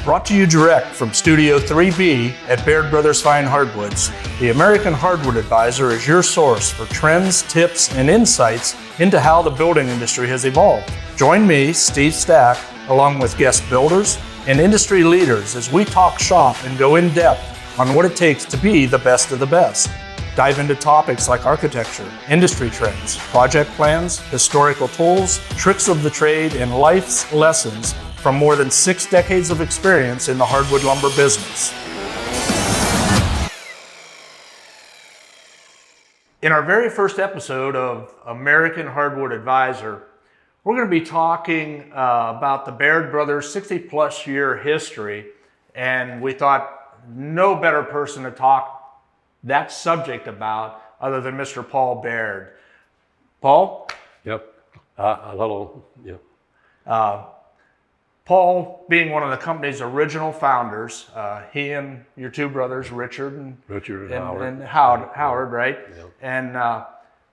Brought to you direct from Studio 3B at Baird Brothers Fine Hardwoods, the American Hardwood Advisor is your source for trends, tips, and insights into how the building industry has evolved. Join me, Steve Stack, along with guest builders and industry leaders as we talk shop and go in depth on what it takes to be the best of the best. Dive into topics like architecture, industry trends, project plans, historical tools, tricks of the trade, and life's lessons from more than 6 decades of experience in the hardwood lumber business. In our very first episode of American Hardwood Advisor, we're going to be talking about the Baird Brothers 60-plus year history, and we thought no better person to talk that subject about other than Mr. Paul Baird. Paul? Yep. Hello. Yeah. Paul, being one of the company's original founders, he and your two brothers, Richard and Howard, right? Yep. And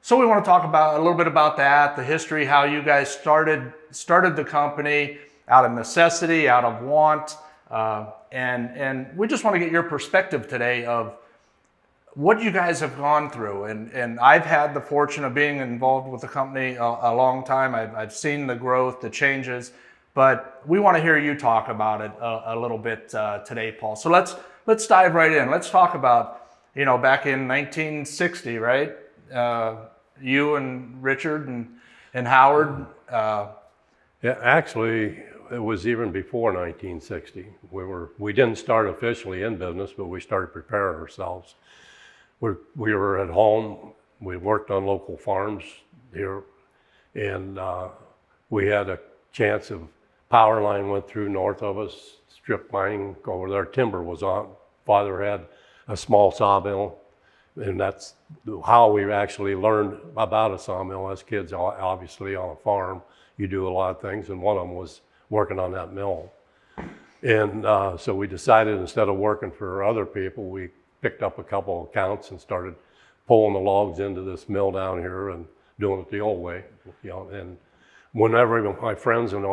so we want to talk about a little bit about that, the history, how you guys started the company out of necessity, out of want, and we just want to get your perspective today of what you guys have gone through. And I've had the fortune of being involved with the company a long time. I've seen the growth, the changes, but we want to hear you talk about it a little bit today, Paul. So let's dive right in. Let's talk about, back in 1960, right? You and Richard and Howard. Yeah, actually, it was even before 1960. We didn't start officially in business, but we started preparing ourselves. We were at home. We worked on local farms here, and we had a chance of power line went through north of us, strip mining over there. Timber was on. Father had a small sawmill, and that's how we actually learned about a sawmill as kids. Obviously, on a farm, you do a lot of things, and one of them was working on that mill. And so we decided, instead of working for other people, we picked up a couple of accounts and started pulling the logs into this mill down here and doing it the old way. And whenever my friends and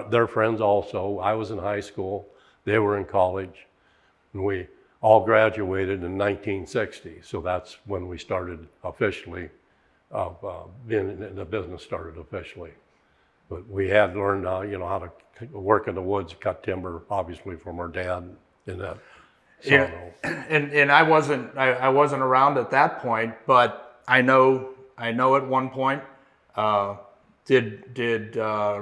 their friends also, I was in high school, they were in college, and we all graduated in 1960. So that's when we started officially, the business started officially. But we had learned, how to work in the woods, cut timber, obviously from our dad in that. Yeah, and I wasn't around at that point, but I know at one point, did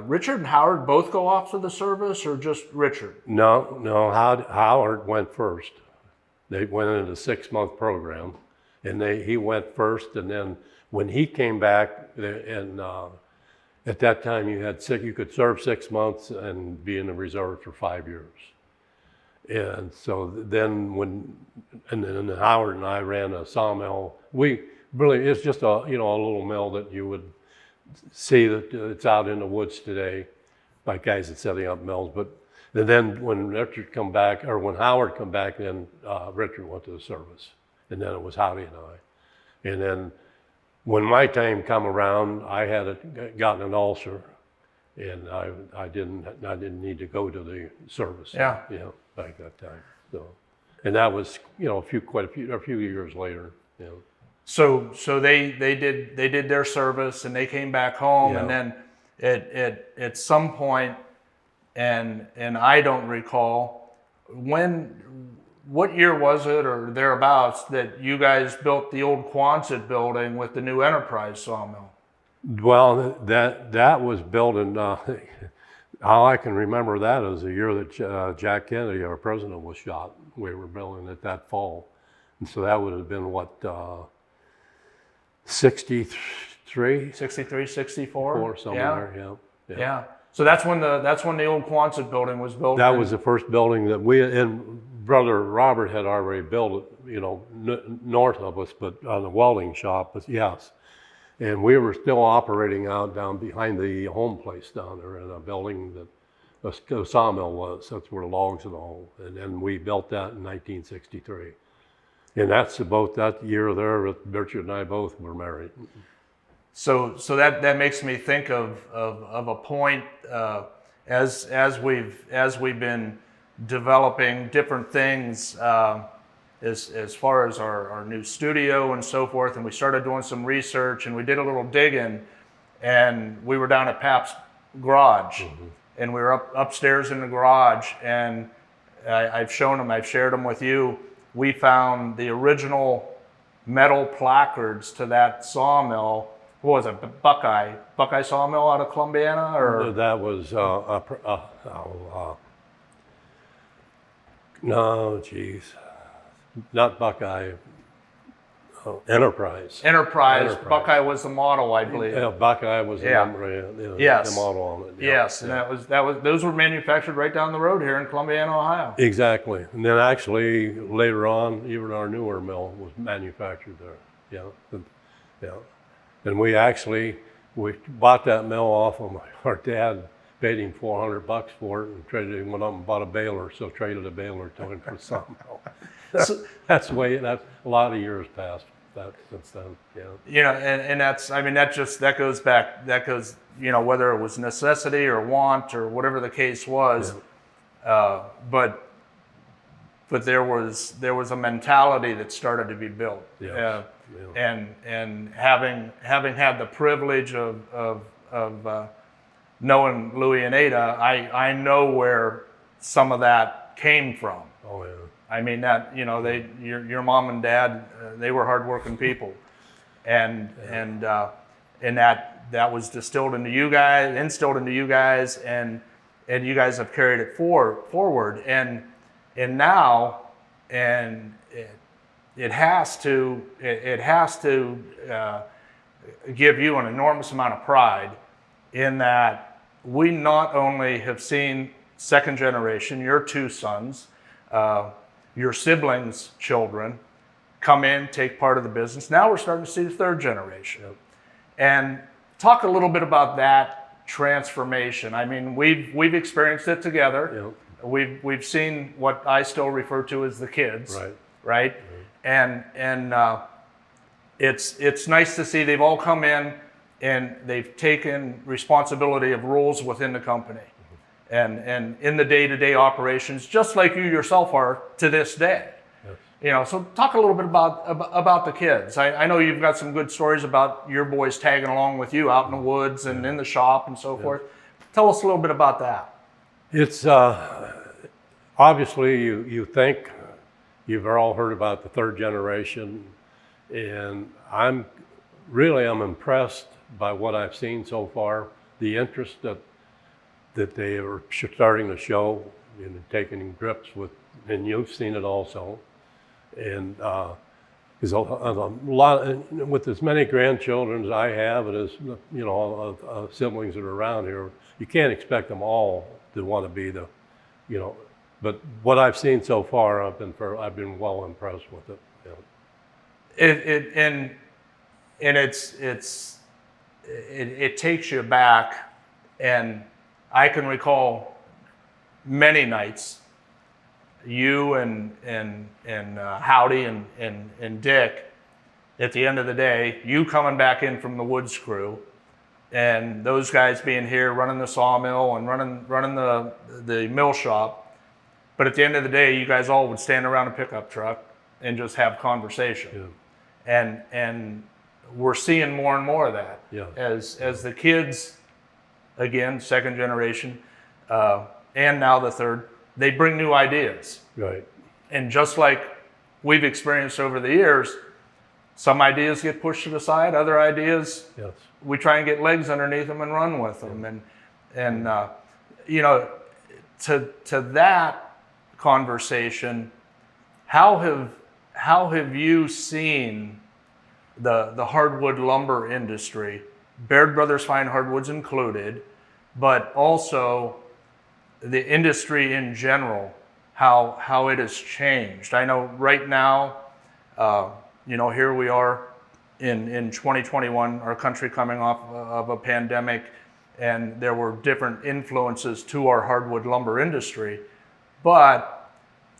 Richard and Howard both go off to the service, or just Richard? No, Howard went first. They went into a 6-month program, and he went first, and then when he came back, and at that time you could serve 6 months and be in the reserve for 5 years. And so then then Howard and I ran a sawmill. It's just a little mill that you would see that it's out in the woods today by guys that setting up mills. But then when Howard come back, then Richard went to the service, and then it was Howdy and I. And then when my time come around, I had gotten an ulcer, and I didn't need to go to the service. Yeah. Back that time. So, and that was a few years later. So they did their service, and they came back home, and then at some point, and I don't recall what year was it or thereabouts that you guys built the old Quonset building with the new Enterprise sawmill? Well, that was built in. All I can remember that is the year that Jack Kennedy, our president, was shot. We were building it that fall, and so that would have been 63, 64, somewhere. Yeah. So that's when the old Quonset building was built. That was the first building that Brother Robert had already built it, north of us, but on the welding shop. But yes. And we were still operating out down behind the home place down there in a building that the sawmill was. That's where the logs and all. And then we built that in 1963. And that's about that year there that Richard and I both were married. So that makes me think of a point as we've been developing different things as far as our new studio and so forth. And we started doing some research, and we did a little digging, and we were down at Pap's garage, and we were upstairs in the garage, and I've shared them with you. We found the original metal placards to that sawmill. What was it, Buckeye sawmill out of Columbiana, or That was no, geez, not Buckeye. Enterprise. Enterprise. Buckeye was the model, I believe. Yeah, Buckeye was the number, Yes. the model on it. Yes, and those were manufactured right down the road here in Columbiana, Ohio. Exactly. And then actually later on, even our newer mill was manufactured there. Yeah. And we bought that mill off of our dad, paid him $400 for it, and went up and bought a baler, so traded a baler to him for something else. That's a lot of years passed since then. Yeah. And that goes back, whether it was necessity or want or whatever the case was, but there was a mentality that started to be built. Yes. And having had the privilege of knowing Louis and Ada, I know where some of that came from. Oh yeah. I mean your mom and dad, they were hardworking people, and that was instilled into you guys, and you guys have carried it forward, and now, and it has to give you an enormous amount of pride in that we not only have seen second generation, your two sons, your siblings' children come in, take part of the business. Now we're starting to see the third generation. Yep. And talk a little bit about that transformation. I mean, we've experienced it together. Yep. We've seen what I still refer to as the kids, right? And it's nice to see they've all come in and they've taken responsibility of roles within the company. And in the day-to-day operations, just like you yourself are to this day. Yes. So talk a little bit about the kids. I know you've got some good stories about your boys tagging along with you out in the woods and in the shop and so forth. Tell us a little bit about that. It's obviously you think you've all heard about the third generation, and I'm impressed by what I've seen so far. The interest that they are starting to show and taking grips with, and you've seen it also. And there's a lot, with as many grandchildren as I have, and as siblings that are around here, you can't expect them all to want to be but what I've seen so far, I've been well impressed with it. It takes you back, and I can recall many nights, you and Howdy and Dick, at the end of the day, you coming back in from the woods crew, and those guys being here running the sawmill and running the mill shop. But at the end of the day, you guys all would stand around a pickup truck and just have conversation. Yeah. And we're seeing more and more of that. Yeah. As the kids, again, second generation, and now the third, they bring new ideas. Right. And just like we've experienced over the years, some ideas get pushed to the side, other ideas, we try and get legs underneath them and run with them. And to that conversation, how have you seen the hardwood lumber industry, Baird Brothers Fine Hardwoods included, but also the industry in general, how it has changed? I know right now, here we are in 2021, our country coming off of a pandemic, and there were different influences to our hardwood lumber industry. But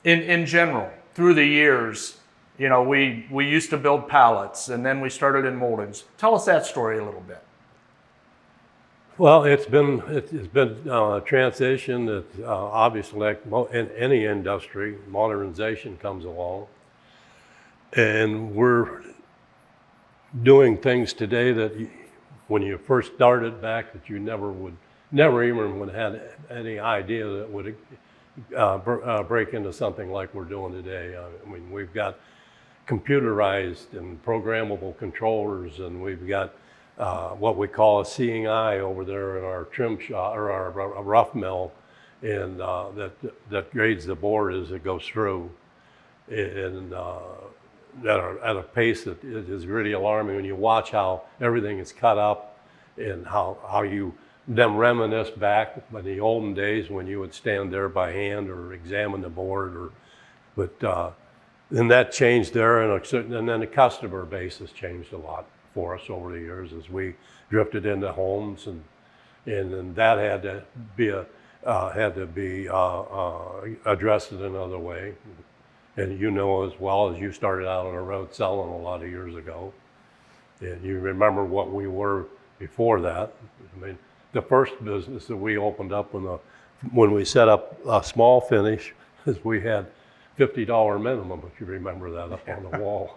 in general, through the years, we used to build pallets, and then we started in moldings. Tell us that story a little bit. Well, it's been a transition. It's obviously like in any industry, modernization comes along, and we're doing things today that when you first started back that you never even would have had any idea that would break into something like we're doing today. I mean, we've got computerized and programmable controllers, and we've got what we call a seeing eye over there in our trim shop or our rough mill, and that grades the board as it goes through, and at a pace that is really alarming when you watch how everything is cut up, and how you then reminisce back in the olden days when you would stand there by hand or examine the board, but then that changed there, and then the customer base has changed a lot for us over the years as we drifted into homes, and then that had to be addressed in another way. And you know as well as you started out on the road selling a lot of years ago, and you remember what we were before that. I mean, the first business that we opened up when we set up a small finish is we had $50 minimum, if you remember that, up on the wall.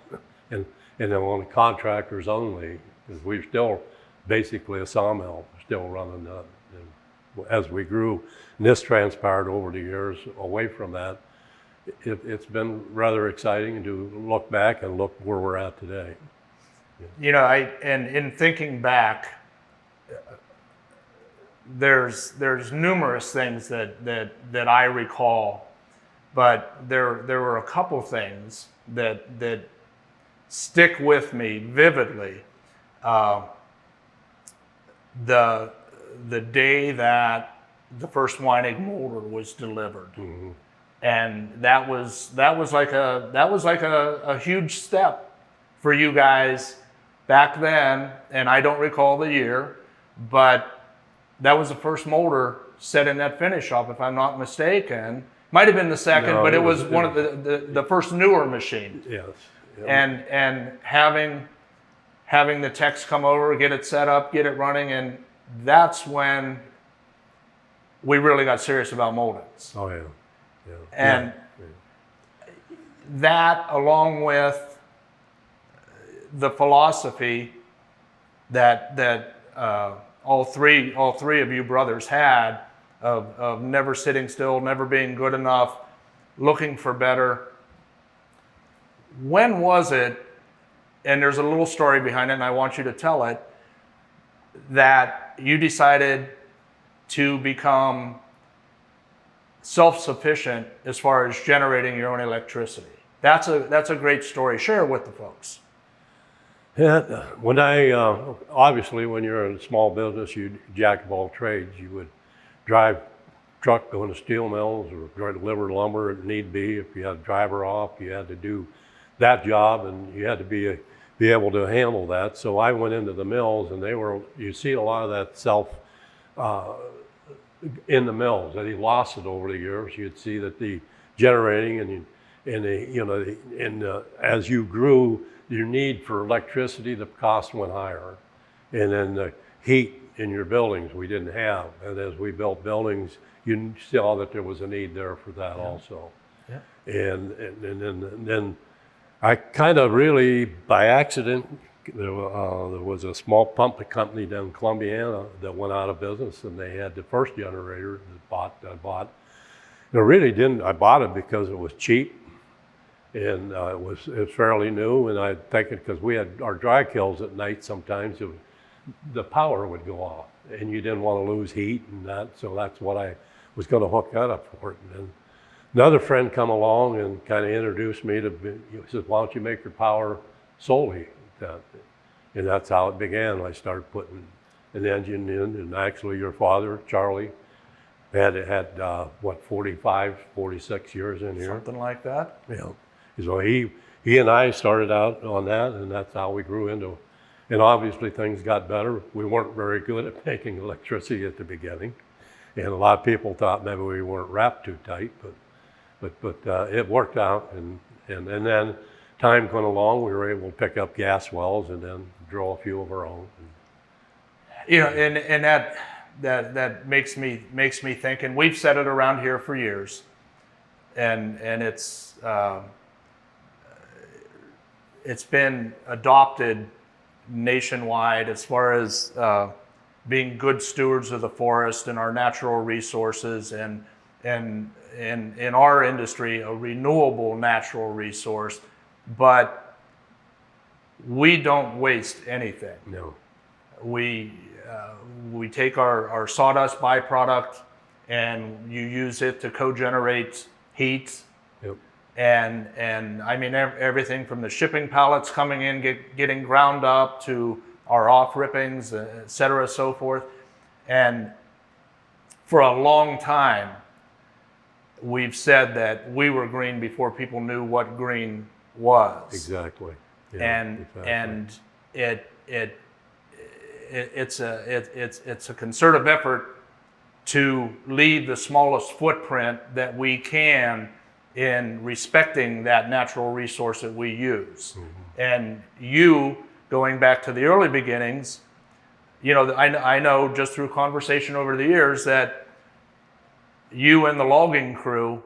And then on the contractors only, because we're still basically a sawmill, still running that. And as we grew, and this transpired over the years away from that, it's been rather exciting to look back and look where we're at today. You know, and in thinking back, there's numerous things that I recall, but there were a couple things that stick with me vividly. The day that the first wine egg molder was delivered, mm-hmm. and that was like a huge step for you guys back then. And I don't recall the year, but that was the first molder set in that finish shop, if I'm not mistaken. Might have been the second, no, but it was one of the first newer machines. Yes. Yep. And having the techs come over, get it set up, get it running, and that's when we really got serious about moldings. Oh yeah. And that, along with the philosophy that all three of you brothers had of never sitting still, never being good enough, looking for better. When was it, and there's a little story behind it, and I want you to tell it, that you decided to become self-sufficient as far as generating your own electricity? That's a great story. Share it with the folks. Yeah, when obviously when you're in a small business, you jack of all trades. You would drive truck, go into steel mills, or deliver lumber if need be. If you had a driver off, you had to do that job, and you had to be able to handle that. So I went into the mills, and you see a lot of that in the mills, that he lost it over the years. You'd see that the generating as you grew, your need for electricity, the cost went higher. And then the heat in your buildings we didn't have. And as we built buildings, you saw that there was a need there for that also. Yeah. And then I kind of really, by accident, there was a small pump company down in Columbiana that went out of business, and they had the first generator that I bought. And I bought it because it was cheap, and it was fairly new, and I think because we had our dry kilns at night sometimes, the power would go off, and you didn't want to lose heat and that, so that's what I was going to hook that up for it. And then another friend come along and kind of introduced me to, he says, why don't you make your power solely that? And that's how it began. I started putting an engine in, and actually your father, Charlie, had 45, 46 years in here. Something like that. Yeah. So he and I started out on that, and that's how we grew into it. And obviously things got better. We weren't very good at making electricity at the beginning, and a lot of people thought maybe we weren't wrapped too tight, but it worked out. And then time went along, we were able to pick up gas wells and then drill a few of our own. And that makes me think, and we've said it around here for years, and it's been adopted nationwide as far as being good stewards of the forest and our natural resources, and in our industry, a renewable natural resource, but we don't waste anything. No. We take our sawdust byproduct and you use it to co-generate heat. Yep. And I mean, everything from the shipping pallets coming in, getting ground up, to our off rippings, et cetera, so forth. And for a long time, we've said that we were green before people knew what green was. Exactly. Yeah, And it's a concerted effort to leave the smallest footprint that we can in respecting that natural resource that we use. Mm-hmm. And you, going back to the early beginnings, I know just through conversation over the years that you and the logging crew,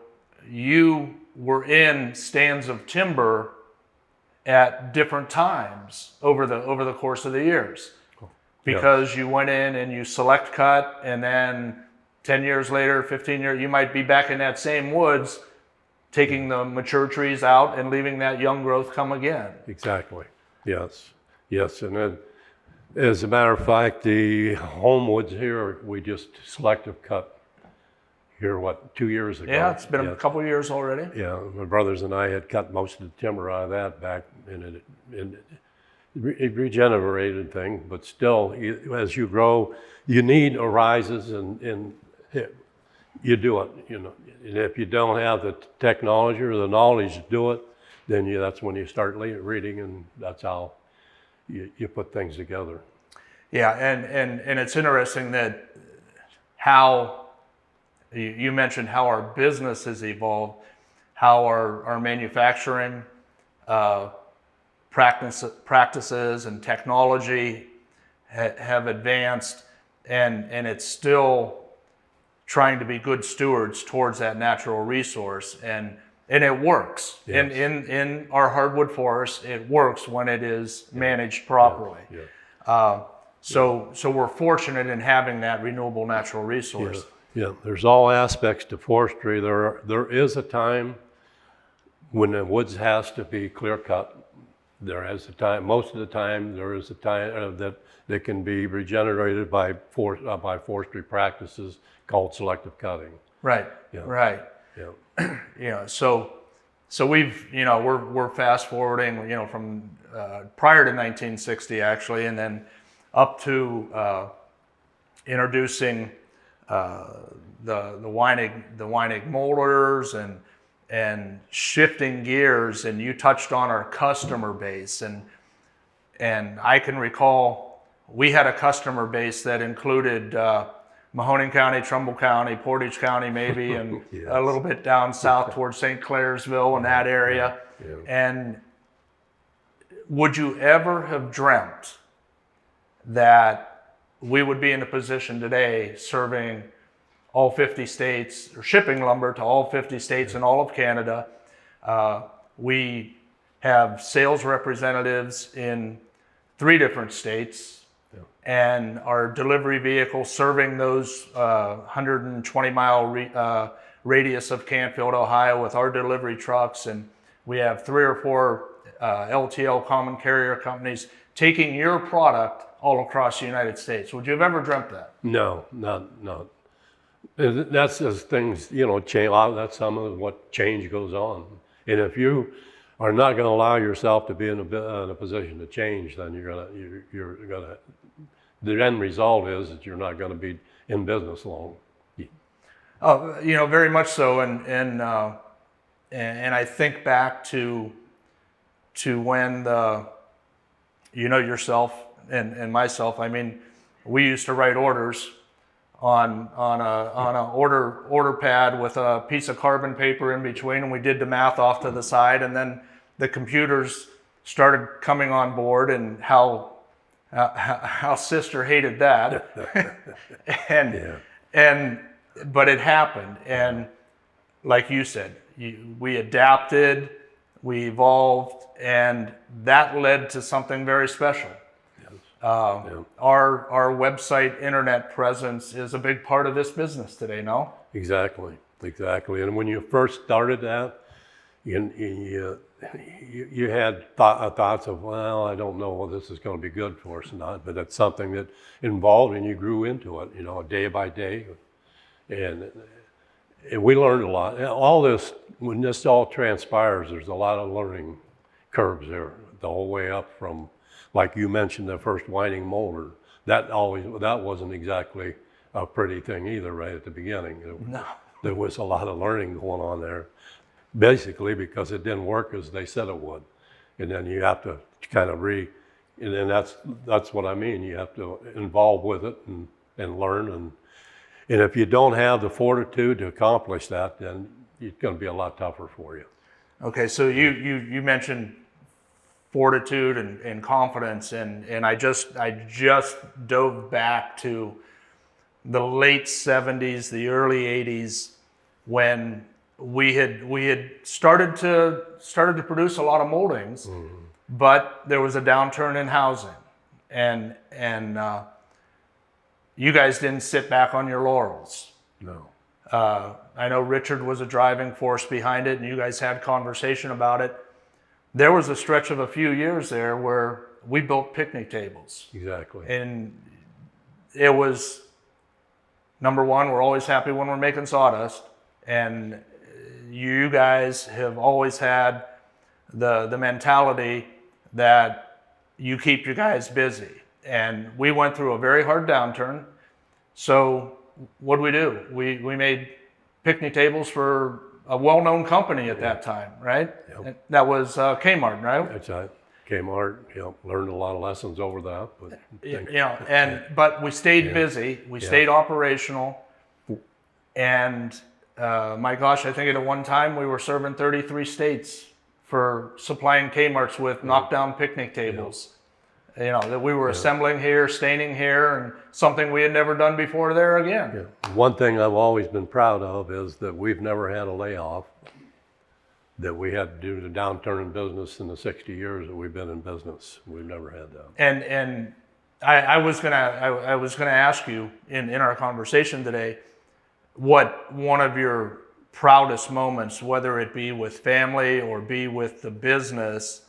you were in stands of timber at different times over the course of the years, because you went in and you select cut, and then 10 years later, 15 years, you might be back in that same woods, taking the mature trees out and leaving that young growth come again. Exactly. Yes. And then, as a matter of fact, the home woods here, we just selective cut here, 2 years ago? Yeah, it's been a couple of years already. Yeah, my brothers and I had cut most of the timber out of that back, and it regenerated thing, but still, as you grow, you need arises, and you do it, And if you don't have the technology or the knowledge to do it, then that's when you start reading, and that's how you put things together. Yeah, and it's interesting that how you mentioned how our business has evolved, how our manufacturing practices and technology have advanced, and it's still trying to be good stewards towards that natural resource, and it works. Yes. In our hardwood forest, it works when it is managed properly. Yeah. So we're fortunate in having that renewable natural resource. Yeah, there's all aspects to forestry. There is a time when the woods has to be clear cut. There is a time, most of the time, there is a time that can be regenerated by forestry practices called selective cutting. Right. Yeah. Right. Yeah. So we've, we're fast forwarding, from prior to 1960 actually, and then up to introducing the Weinig molders and shifting gears. And you touched on our customer base, and I can recall we had a customer base that included Mahoning County, Trumbull County, Portage County maybe, and Yes. a little bit down south towards St. Clairsville and that area. Yeah. And would you ever have dreamt that we would be in a position today serving all 50 states, or shipping lumber to all 50 states and all of Canada? We have sales representatives in 3 different states, and our delivery vehicles serving those 120-mile radius of Canfield, Ohio, with our delivery trucks. And we have 3 or 4 LTL common carrier companies taking your product all across the United States. Would you have ever dreamt that? No, not. That's as things, change. That's some of what change goes on. And if you are not going to allow yourself to be in a position to change, then you're gonna. The end result is that you're not going to be in business long. Oh, very much so. And I think back to when yourself and myself. I mean, we used to write orders on a order pad with a piece of carbon paper in between, and we did the math off to the side, and then the computers started coming on board, and how how sister hated that. and Yeah. and but it happened, and like you said, we adapted, we evolved, and that led to something very special. Yeah. Our website internet presence is a big part of this business today, no? Exactly. And when you first started that, you had thoughts of, well, I don't know whether this is going to be good for us or not, but it's something that involved and you grew into it, day by day. And we learned a lot. All this, when this all transpires, there's a lot of learning curves there, the whole way up from, like you mentioned, the first winding molder. That wasn't exactly a pretty thing either, right at the beginning. No. There was a lot of learning going on there, basically because it didn't work as they said it would. And then you have to kind of and then that's what I mean. You have to involve with it and learn. And if you don't have the fortitude to accomplish that, then it's going to be a lot tougher for you. Okay, so you mentioned fortitude and confidence, and I just dove back to the late 70s, the early 80s, when we had started to produce a lot of moldings, but there was a downturn in housing, and you guys didn't sit back on your laurels. No. I know Richard was a driving force behind it, and you guys had conversation about it. There was a stretch of a few years there where we built picnic tables. Exactly. And it was, number one, we're always happy when we're making sawdust. And you guys have always had the mentality that you keep your guys busy. And we went through a very hard downturn. So what do? We made picnic tables for a well-known company at that time, right? Yep. That was Kmart, right? That's right. Kmart, learned a lot of lessons over that. But but we stayed busy. We stayed operational. And my gosh, I think at one time we were serving 33 states for supplying Kmart's with knockdown picnic tables. That we were assembling here, staining here, and something we had never done before there again. Yeah. One thing I've always been proud of is that we've never had a layoff that we had due to the downturn in business in the 60 years that we've been in business. We've never had that. And I was gonna ask you in our conversation today, what one of your proudest moments, whether it be with family or be with the business,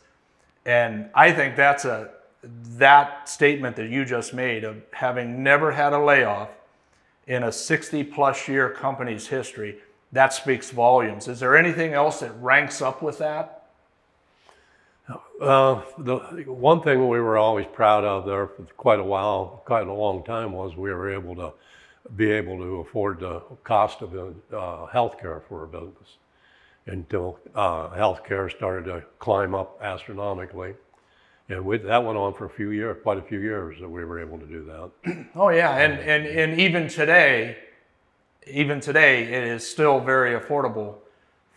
and I think that statement that you just made of having never had a layoff in a 60 plus year company's history, that speaks volumes. Is there anything else that ranks up with that? The one thing we were always proud of there for quite a long time, was we were able to afford the cost of healthcare for our business until healthcare started to climb up astronomically. And that went on for quite a few years that we were able to do that. Oh yeah, and even today, it is still very affordable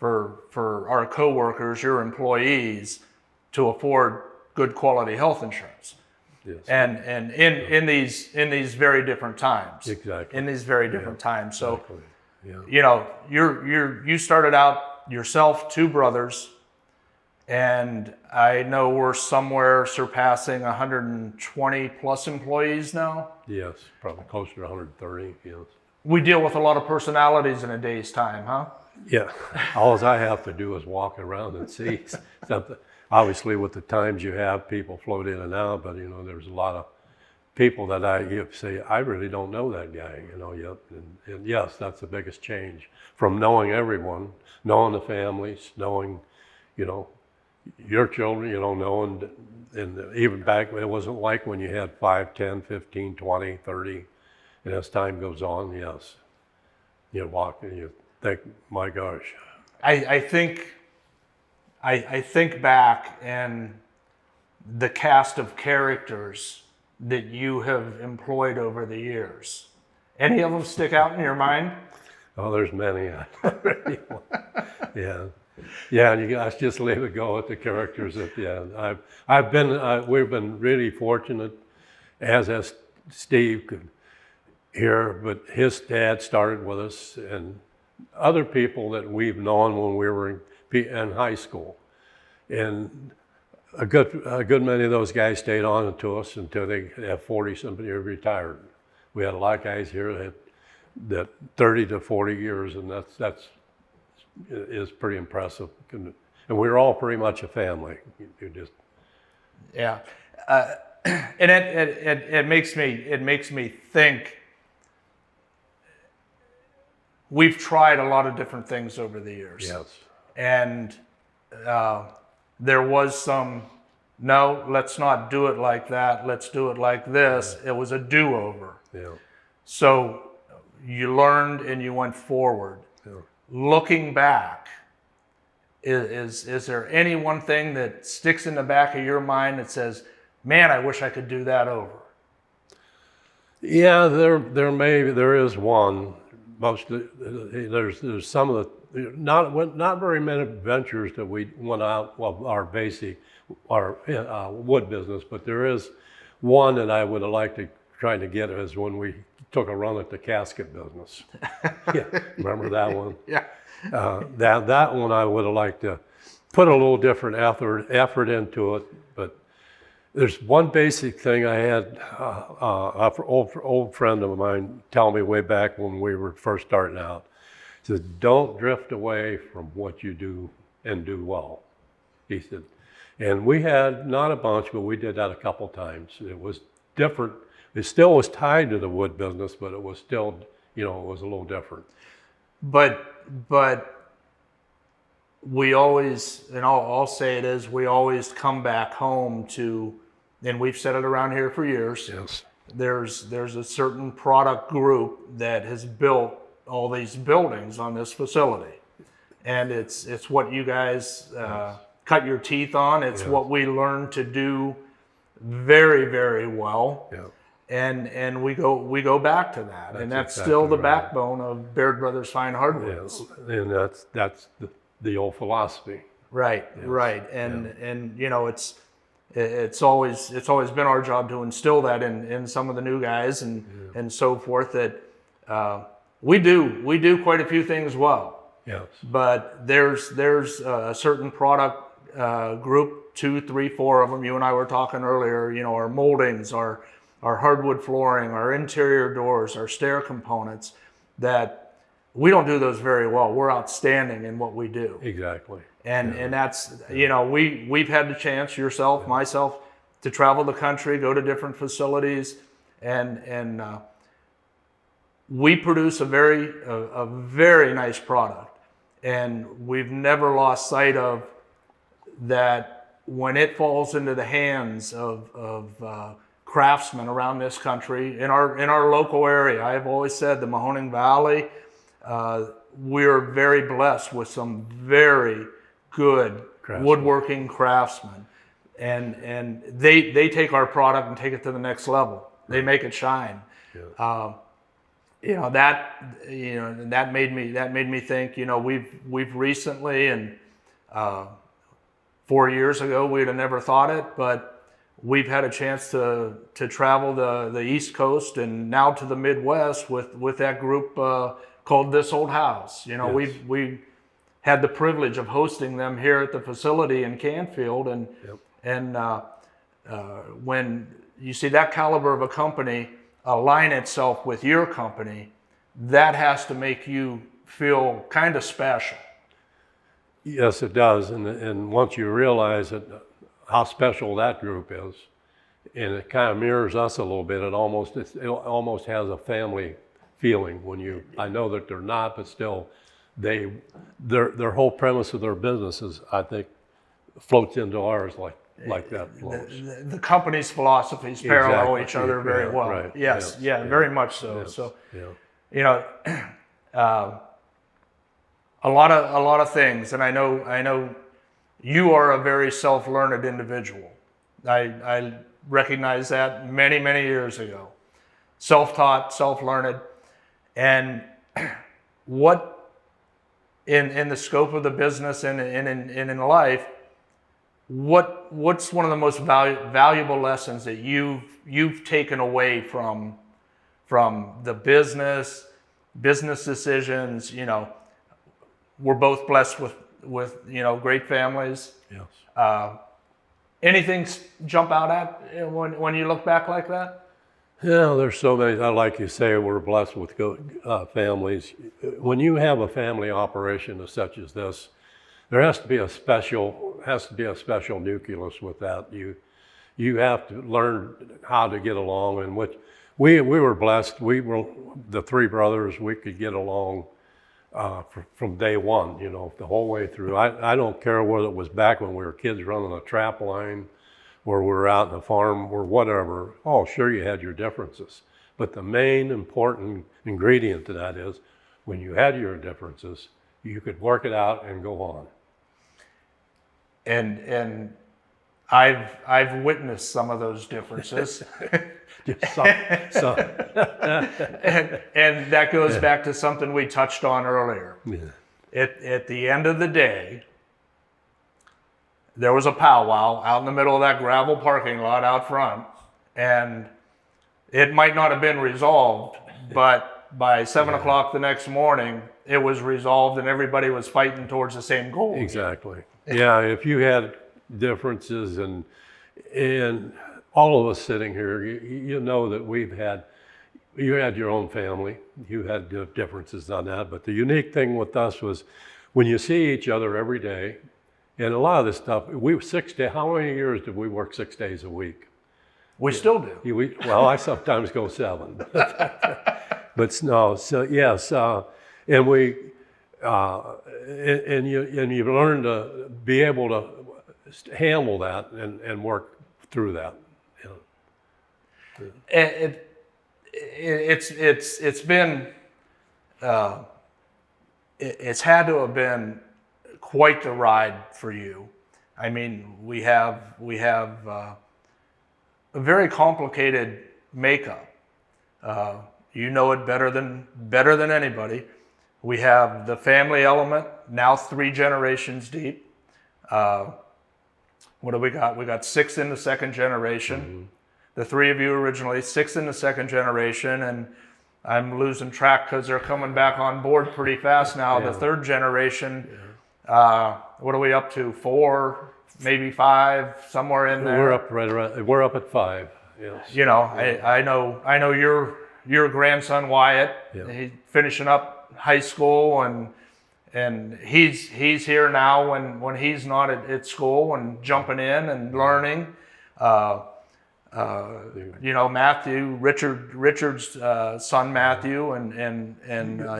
for our coworkers, your employees, to afford good quality health insurance. Yes. And in these very different times. Exactly. In these very different times. So, exactly. You started out yourself, two brothers. And I know we're somewhere surpassing 120 plus employees now. Yes, probably closer to 130, yes. We deal with a lot of personalities in a day's time, huh? Yeah, all I have to do is walk around and see something. Obviously, with the times you have, people float in and out, but there's a lot of people that I say, I really don't know that guy, yet. And yes, that's the biggest change from knowing everyone, knowing the families, knowing, your children, knowing, and even back, it wasn't like when you had 5, 10, 15, 20, 30, and as time goes on, yes, you walk and you think, my gosh. I think back and the cast of characters that you have employed over the years. Any of them stick out in your mind? Oh, there's many. Yeah. Yeah, and you guys just leave it go at the characters at the end. We've been really fortunate as Steve could hear, but his dad started with us, and other people that we've known when we were in high school. And a good many of those guys stayed on to us until they have 40-something years retired. We had a lot of guys here that 30 to 40 years, and that's is pretty impressive. And we were all pretty much a family. You just Yeah, and it makes me think. We've tried a lot of different things over the years. yes, And there was some, no, let's not do it like that. Let's do it like this. It was a do-over. yeah, So you learned and you went forward. yeah. Looking back, is there any one thing that sticks in the back of your mind that says, man, I wish I could do that over? Yeah, there is one. There's some of the not very many ventures that we went out of our wood business, but there is one that I would have liked to try to get is when we took a run at the casket business. Yeah, remember that one? Yeah. That one I would have liked to put a little different effort into it, but there's one basic thing I had an old friend of mine tell me way back when we were first starting out. He said, don't drift away from what you do and do well. He said, and we had not a bunch, but we did that a couple times. It was different. It still was tied to the wood business, but it was still, it was a little different. But we always, and I'll say it is, we always come back home to, and we've said it around here for years. Yes. There's a certain product group that has built all these buildings on this facility, and it's what you guys cut your teeth on. It's what we learned to do very, very well. Yeah. And we go back to that, and that's exactly still the right. backbone of Baird Brothers Fine Hardwoods. Yes. And that's the old philosophy. Right, Yes. right, and it's always been our job to instill that in some of the new guys and so forth, that we do quite a few things well. Yes. But there's a certain product group, 2, 3, 4 of them. You and I were talking earlier. Our moldings, our hardwood flooring, our interior doors, our stair components, that we don't do those very well. We're outstanding in what we do. Exactly. And that's, we've had the chance, yourself, myself, to travel the country, go to different facilities, and we produce a very nice product. And we've never lost sight of that when it falls into the hands of craftsmen around this country, in our local area. I've always said the Mahoning Valley, we're very blessed with some very good woodworking craftsmen, and they take our product and take it to the next level. They make it shine. Yeah. That made me think. We've recently, and 4 years ago we'd have never thought it, but we've had a chance to travel the East Coast and now to the Midwest with that group called This Old House. Yes. We had the privilege of hosting them here at the facility in Canfield, and when you see that caliber of a company align itself with your company, that has to make you feel kind of special. Yes, it does. And once you realize how special that group is, and it kind of mirrors us a little bit, it almost has a family feeling I know that they're not, but still, their whole premise of their business is, I think, floats into ours like that flows. The company's philosophies parallel each other very well. Right. Yes, very much so. Yes. So, Yeah. a lot of things, and I know you are a very self-learned individual. I recognized that many years ago. Self-taught, self-learned, and what in the scope of the business and in life, what's one of the most valuable lessons that you've taken away from the business decisions? You know, we're both blessed with you know, great families. Yes. Anything jump out at when you look back like that? Yeah, there's so many. Like you say, we're blessed with good families. When you have a family operation such as this, there has to be a special nucleus with that. You have to learn how to get along, and which we were blessed. We were the three brothers. We could get along from day one, you know, the whole way through. I don't care whether it was back when we were kids running a trap line, or we were out in the farm, or whatever. Oh, sure, you had your differences, but the main important ingredient to that is when you had your differences, you could work it out and go on. And I've witnessed some of those differences. Just some. and that goes back to something we touched on earlier. Yeah. At the end of the day, there was a powwow out in the middle of that gravel parking lot out front, and it might not have been resolved, but by 7 o'clock the next morning, it was resolved and everybody was fighting towards the same goal. Exactly. Yeah, if you had differences, and all of us sitting here, you know that you had your own family, you had differences on that, but the unique thing with us was when you see each other every day, and a lot of this stuff, how many years did we work 6 days a week? We still do. Well, I sometimes go 7. But no, so yes, and we, and you learn to be able to handle that and work through that. You know. It's been, it's had to have been quite the ride for you. I mean, we have a very complicated makeup. You know it better than anybody. We have the family element, now 3 generations deep. What do we got? We got 6 in the second generation. Mm-hmm. The 3 of you originally, 6 in the second generation, and I'm losing track because they're coming back on board pretty fast now. Yeah. The 3rd generation, what are we up to? 4, maybe 5, somewhere in there. We're up at 5. Yes. You know, I know your grandson Wyatt. Yeah. He's finishing up high school, and he's here now when he's not at school and jumping in and learning. You know, Richard's son Matthew and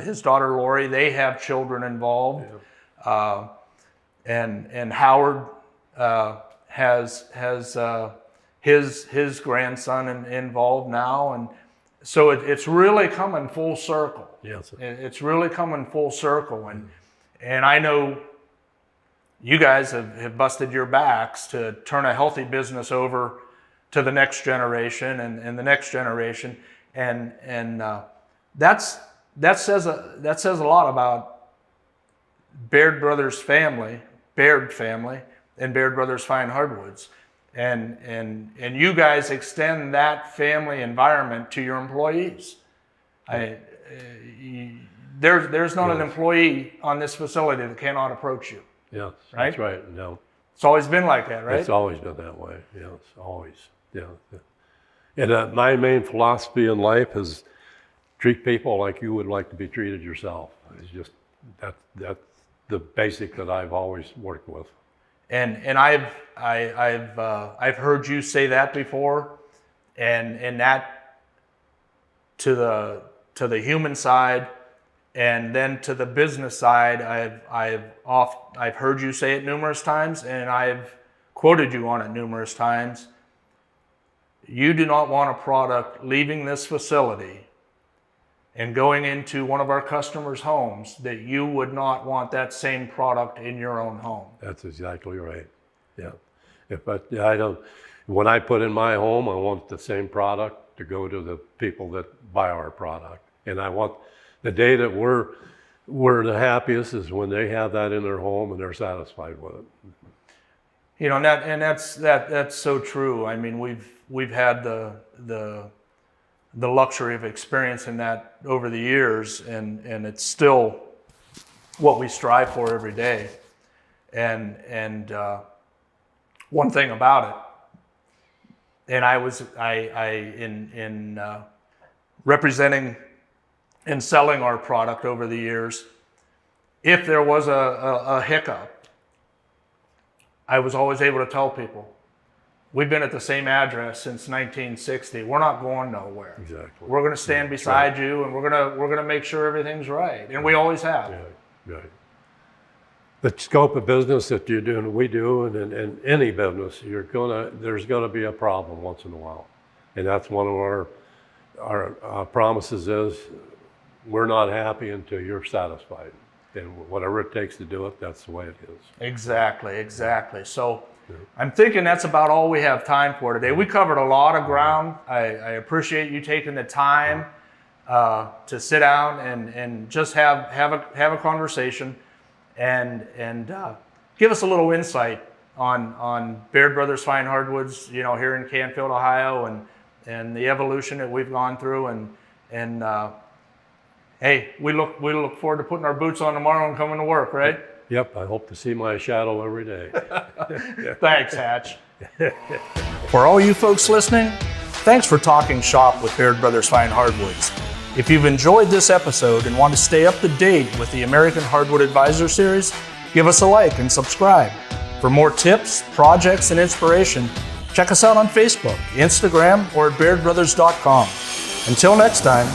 his daughter Lori, they have children involved. Yeah. And Howard has his grandson involved now, and so it's really coming full circle. Yes. It's really coming full circle, and I know you guys have busted your backs to turn a healthy business over to the next generation and the next generation, and that says a lot about Baird Brothers family, Baird family, and Baird Brothers Fine Hardwoods, and you guys extend that family environment to your employees. There's not an employee on this facility that cannot approach you. Yes, right? That's right. No, it's always been like that, right? It's always been that way. Yes, always. Yeah. And my main philosophy in life is treat people like you would like to be treated yourself. It's just that's the basic that I've always worked with. And I've heard you say that before, and that to the human side, and then to the business side, I've heard you say it numerous times, and I've quoted you on it numerous times. You do not want a product leaving this facility and going into one of our customers' homes that you would not want that same product in your own home. That's exactly right. Yeah. When I put in my home, I want the same product to go to the people that buy our product. And I want the day that we're the happiest is when they have that in their home and they're satisfied with it. You know, and that's so true. I mean, we've had the luxury of experiencing that over the years, and it's still what we strive for every day. And one thing about it, and in representing and selling our product over the years, if there was a hiccup, I was always able to tell people, we've been at the same address since 1960. We're not going nowhere. Exactly. We're going to stand beside you, and we're going to make sure everything's right. And we always have. Yeah, right. The scope of business that you're doing, we do, and in any business, there's gonna be a problem once in a while, and that's one of our promises is we're not happy until you're satisfied, and whatever it takes to do it, that's the way it is. Exactly. So I'm thinking that's about all we have time for today. We covered a lot of ground. I appreciate you taking the time to sit down and just have a conversation. And give us a little insight on Baird Brothers Fine Hardwoods, you know, here in Canfield, Ohio, and the evolution that we've gone through. And hey, we look forward to putting our boots on tomorrow and coming to work, right? Yep, I hope to see my shadow every day. Thanks, Hatch. For all you folks listening, thanks for talking shop with Baird Brothers Fine Hardwoods. If you've enjoyed this episode and want to stay up to date with the American Hardwood Advisor series, give us a like and subscribe. For more tips, projects, and inspiration, check us out on Facebook, Instagram, or at BairdBrothers.com. Until next time,